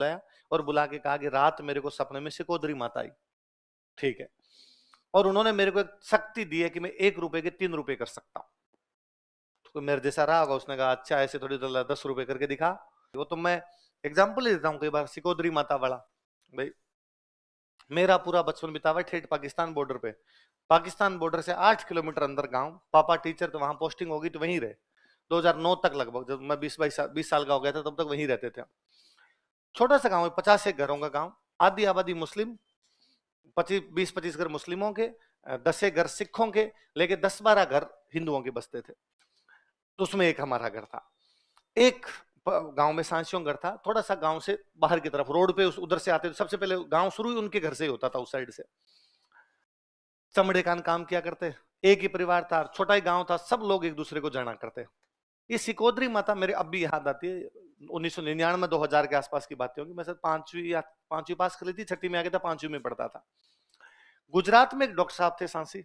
बुलाया और बुला के कहा कि रात मेरे को सपने में सिकोदरी माता आई, ठीक है, और उन्होंने मेरे को एक शक्ति दी है कि मैं 1 रुपए के 3 रुपए कर सकता हूं। तो मेरे जैसा रहा होगा, उसने कहा अच्छा ऐसे थोड़ी, तो 10 रुपए करके दिखा। वो तो मैं एग्जाम्पल ही देता हूँ कई बार, सिकोदरी माता वाला। भाई मेरा पूरा बचपन बिता हुआ ठेठ पाकिस्तान बॉर्डर पे, पाकिस्तान बॉर्डर से 8 किलोमीटर अंदर गांव, पापा टीचर, तो वहां पोस्टिंग होगी तो वहीं रहे 2009 तक लगभग, जब मैं 20 साल का हो गया था तब तक वहीं रहते थे। छोटा सा गांव है, 50 घरों का गांव, आधी आबादी मुस्लिम, 20-25 घर मुस्लिमों के, 10 घर सिखों के, लेके 10-12 घर हिंदुओं के बसते थे। तो उसमें एक हमारा घर था, एक गांव में सांसियों घर था, थोड़ा सा गांव से बाहर की तरफ रोड पे उधर से आते, तो सबसे पहले गांव शुरू ही उनके घर से ही होता था, उस साइड से। चमड़े का काम किया करते, एक ही परिवार था, छोटा ही गांव था, सब लोग एक दूसरे को जाना करते। ये सिकोदरी माता मेरे अब भी याद आती है। 1999 2000 के आसपास की बातें होंगी, मैं सर 5वीं पास कर ली थी, 6ठी में आ गया था, 5वीं में पढ़ता था। गुजरात में एक डॉक्टर साहब थे सांसी,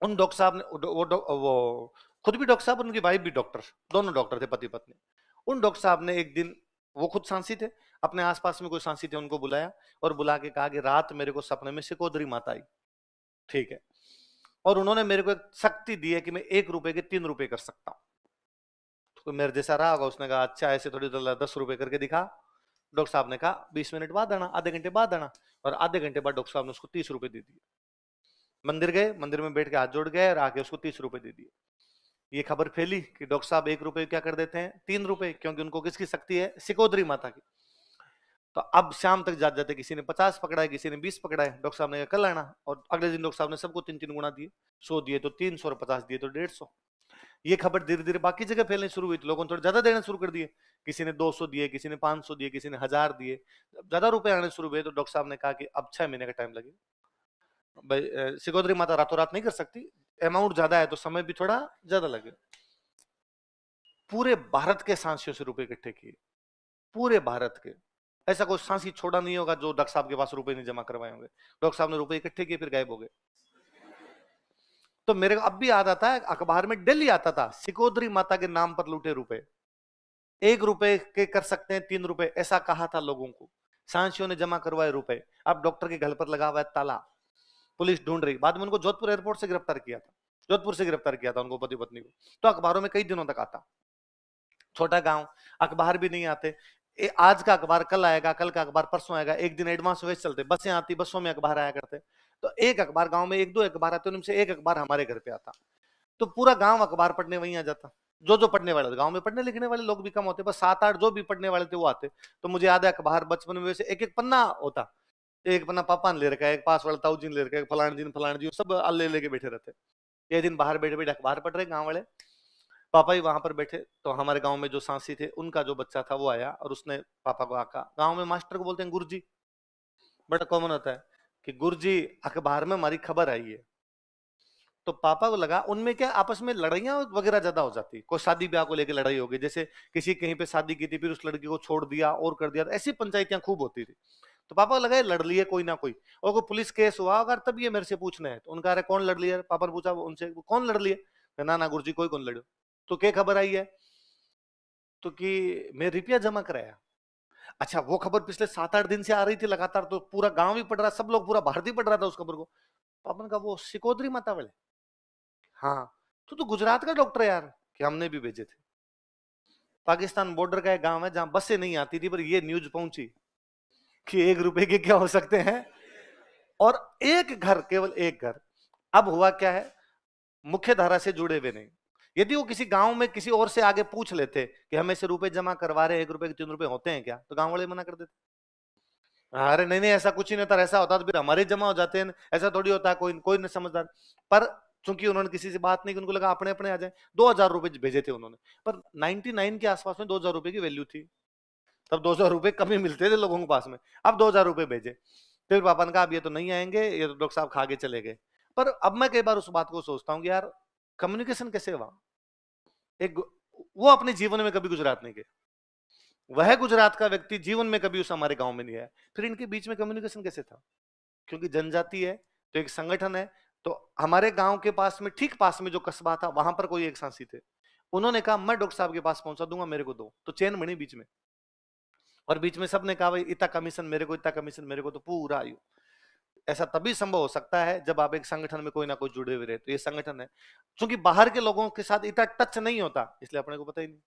उन डॉक्टर साहब ने वो खुद भी डॉक्टर साहब, उनकी वाइफ भी डॉक्टर, दोनों डॉक्टर थे, पति पत्नी। उन डॉक्टर साहब ने एक दिन, वो खुद सांसी थे, अपने आसपास में कोई सांसी थे, उनको बुलाया और बुला के कहा कि रात मेरे को सपने में सिकोदरी माता आई, ठीक है, और उन्होंने मेरे को एक शक्ति दी है कि मैं 1 रुपए के 3 रुपए कर सकता हूं। तो मेरे जैसा रहा होगा, उसने कहा अच्छा ऐसे थोड़ी, तो 10 रुपए करके दिखा। डॉक्टर साहब ने कहा 20 मिनट बाद आना, आधे घंटे बाद आना, और आधे घंटे बाद डॉक्टर साहब ने उसको 30 रुपए दे दिए। मंदिर गए, मंदिर में बैठ के हाथ जोड़ गए और आके उसको 30 रुपए दे दिए। ये खबर फैली कि डॉक्टर साहब 1 रुपए क्या कर देते हैं, 3 रुपए, क्योंकि उनको किसकी शक्ति है, सिकोदरी माता की। तो अब शाम तक जाते जाते किसी ने 50 पकड़ा है, किसी ने 20 पकड़ा है, डॉक्टर साहब ने कहा कल आना, और अगले दिन डॉक्टर साहब ने सबको 3-3 गुना दिए, 100 दिए तो 300 और 50 दिए तो 150। ये खबर धीरे धीरे बाकी जगह फैलनी शुरू हुई, तो लोगों ने थोड़े ज्यादा देना शुरू कर दिए, किसी ने 200 दिए, किसी ने 500 दिए, किसी ने 1000 दिए। ज्यादा रुपए आने शुरू हुए तो डॉक्टर साहब ने कहा कि अब 6 महीने का टाइम लगेगा भाई, सिकोदरी माता रातों रात नहीं कर सकती, अमाउंट ज्यादा है तो समय भी थोड़ा ज्यादा लगे। पूरे भारत के सांसियों से रुपए इकट्ठे किए, पूरे भारत के, ऐसा कोई सांसी छोड़ा नहीं होगा जो डॉक्टर साहब के पास रुपए नहीं जमा करवाए होंगे। डॉक्टर साहब ने रुपए इकट्ठे किए, फिर गायब हो गए। तो मेरे को अब भी याद आता है, अखबार में डेली आता था, सिकोदरी माता के नाम पर लूटे रुपए, 1 रुपए के कर सकते हैं 3 रुपए, ऐसा कहा था लोगों को। सांसियों ने जमा करवाए रुपए, अब डॉक्टर के घर पर लगा हुआ है ताला, पुलिस ढूंढ रही। बाद में उनको जोधपुर एयरपोर्ट से गिरफ्तार किया था, जोधपुर से गिरफ्तार किया था उनको, पति पत्नी को। तो अखबारों में कई दिनों तक आता। छोटा गांव, अखबार भी नहीं आते, आज का अखबार कल आएगा, कल का अखबार परसों आएगा, एक दिन एडवांस वेज चलते, बसें आती, बसों में अखबार आया करते। तो एक अखबार गांव में 1-2 अखबार आते, उनमें से एक अखबार हमारे घर पे आता, तो पूरा गांव अखबार पढ़ने वहीं आ जाता। जो जो पढ़ने वाले, गांव में पढ़ने लिखने वाले लोग भी कम होते, बस 7-8 जो भी पढ़ने वाले थे वो आते। तो मुझे याद है अखबार बचपन में वैसे एक एक पन्ना होता, एक पन्ना पापा ने ले रखा है, एक पास वाला ताऊ जी ने ले रखा है, फलान जी सब ले लेके बैठे रहते। एक दिन बाहर बैठे बैठे अखबार पढ़ रहे गांव वाले, पापा ही वहां पर बैठे, तो हमारे गांव में जो सांसी थे उनका जो बच्चा था वो आया और उसने पापा को आका, गांव में मास्टर को बोलते हैं गुरुजी, बड़ा कॉमन होता है कि गुरुजी अखबार में हमारी खबर आई है। तो पापा को लगा उनमें क्या आपस में लड़ाइयां वगैरह ज्यादा हो जाती, कोई शादी ब्याह को लेकर लड़ाई होगी, जैसे किसी कहीं पे शादी की थी फिर उस लड़की को छोड़ दिया और कर दिया, ऐसी पंचायतियां खूब होती थी। तो पापा को लगा लड़ लिए कोई ना कोई, और कोई पुलिस केस हुआ अगर तब ये मेरे से पूछना है। तो उनका अरे कौन लड़ लिया, पापा ने पूछा उनसे कौन लड़ लिया, ना ना गुरुजी कोई कौन लड़ो। तो क्या खबर आई है, तो कि मैं रुपया जमा कराया। अच्छा, वो खबर पिछले 7-8 दिन से आ रही थी लगातार, तो पूरा गांव ही पढ़ रहा, सब लोग, पूरा भारत ही पढ़ रहा था उस खबर को। पापा ने कहा वो सिकोदरी माता वाले, हाँ, तो गुजरात का डॉक्टर है यार, कि हमने भी भेजे थे। पाकिस्तान बॉर्डर का एक गांव है जहां बसें नहीं आती थी, पर ये न्यूज पहुंची कि 1 रुपए के क्या हो सकते हैं, और एक घर, केवल एक घर। अब हुआ क्या है, मुख्य धारा से जुड़े हुए नहीं, यदि वो किसी गांव में किसी और से आगे पूछ लेते कि हम ऐसे रुपए जमा करवा रहे हैं, 1 रुपए के 3 रुपए होते हैं क्या, तो गांव वाले मना कर देते, अरे नहीं नहीं ऐसा कुछ ही नहीं होता, ऐसा होता तो फिर हमारे जमा हो जाते हैं, ऐसा थोड़ी होता है, कोई कोई नहीं समझदार। पर चूंकि उन्होंने किसी से बात नहीं की, उनको लगा अपने अपने आ जाए, 2000 रुपए भेजे थे उन्होंने, पर 99 के आसपास में 2000 रुपए की वैल्यू थी, तब 2000 रुपए कम ही मिलते थे लोगों के पास में। अब 2000 रुपए भेजे, फिर पापा ने कहा अब ये तो नहीं आएंगे, ये तो डॉक्टर साहब खा के चले गए। पर अब मैं कई बार उस बात को सोचता हूँ कि यार कम्युनिकेशन कैसे हुआ, एक, वो अपने जीवन में कभी गुजरात नहीं गए, वह गुजरात का व्यक्ति जीवन में कभी उस हमारे गांव में नहीं आया, फिर इनके बीच में कम्युनिकेशन कैसे था, क्योंकि जनजाति है तो एक संगठन है। तो हमारे गांव के पास में, ठीक पास में जो कस्बा था, वहां पर कोई एक सांसी थे, उन्होंने कहा मैं डॉक्टर साहब के पास पहुंचा दूंगा, मेरे को दो, तो चैन बनी बीच में। और बीच में सबने कहा भाई इतना कमीशन मेरे को, इतना कमीशन मेरे को, तो पूरा आयु। ऐसा तभी संभव हो सकता है जब आप एक संगठन में कोई ना कोई जुड़े हुए रहे। तो ये संगठन है, क्योंकि बाहर के लोगों के साथ इतना टच नहीं होता, इसलिए अपने को पता ही नहीं।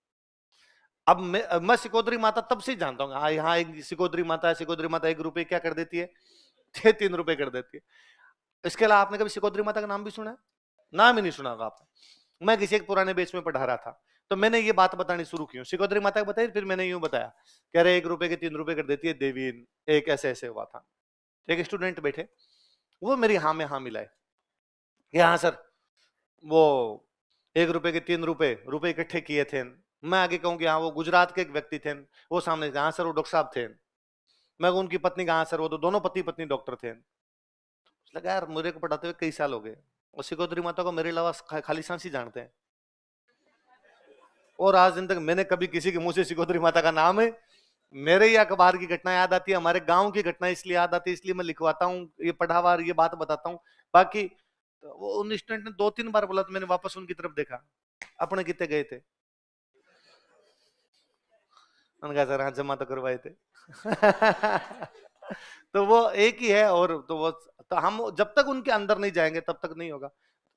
अब मैं सिकोदरी माता तब से जानता हूँ, हाँ यहाँ एक सिकोदरी माता है, सिकोदरी माता 1 रुपए क्या कर देती है, 3 रुपए कर देती है। इसके अलावा आपने कभी सिकोदरी माता का नाम भी सुना है? नाम ही नहीं सुना होगा आपने। मैं किसी एक पुराने बेच में पढ़ा रहा था, तो मैंने ये बात बतानी शुरू की, सिकोदरी माता को बताई, फिर मैंने यूं बताया, कह रहे 1 रुपए के 3 रुपए कर देती है देवी, एक ऐसे ऐसे हुआ था। एक स्टूडेंट बैठे, वो मेरी हाँ में हाँ मिलाए कि हाँ सर, वो 1 रुपए के 3 रुपए रुपए इकट्ठे किए थे। मैं आगे कहूँ कि हाँ वो गुजरात के एक व्यक्ति थे। वो सामने हाँ सर वो डॉक्टर साहब थे। मैं उनकी पत्नी का हाँ सर वो तो दोनों पति पत्नी डॉक्टर थे। लगा यार मुझे को पढ़ाते हुए कई साल हो गए, और सिकोदरी माता को मेरे अलावा खाली सांस ही जानते हैं। और आज दिन तक मैंने कभी किसी के मुंह से सिकोदरी माता का नाम है, मेरे ही अखबार की घटना याद आती है, हमारे गांव की घटना इसलिए याद आती है, इसलिए मैं लिखवाता हूँ, ये पढ़ावा ये बात बताता हूँ। बाकी तो वो उन स्टूडेंट ने 2-3 बार बोला, तो मैंने वापस उनकी तरफ देखा, अपने कितने गए थे। उनका सर हाँ जमा तो करवाए थे। तो वो एक ही है, और तो वो तो हम जब तक उनके अंदर नहीं जाएंगे तब तक नहीं होगा।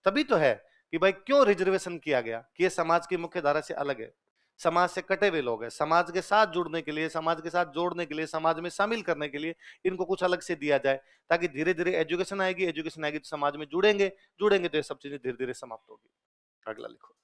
तभी तो है कि भाई क्यों रिजर्वेशन किया गया, कि ये समाज की मुख्य धारा से अलग है, समाज से कटे हुए लोग हैं, समाज के साथ जुड़ने के लिए, समाज के साथ जोड़ने के लिए, समाज में शामिल करने के लिए इनको कुछ अलग से दिया जाए, ताकि धीरे धीरे एजुकेशन आएगी, एजुकेशन आएगी तो समाज में जुड़ेंगे, जुड़ेंगे तो ये सब चीजें धीरे धीरे समाप्त होगी। अगला लिखो।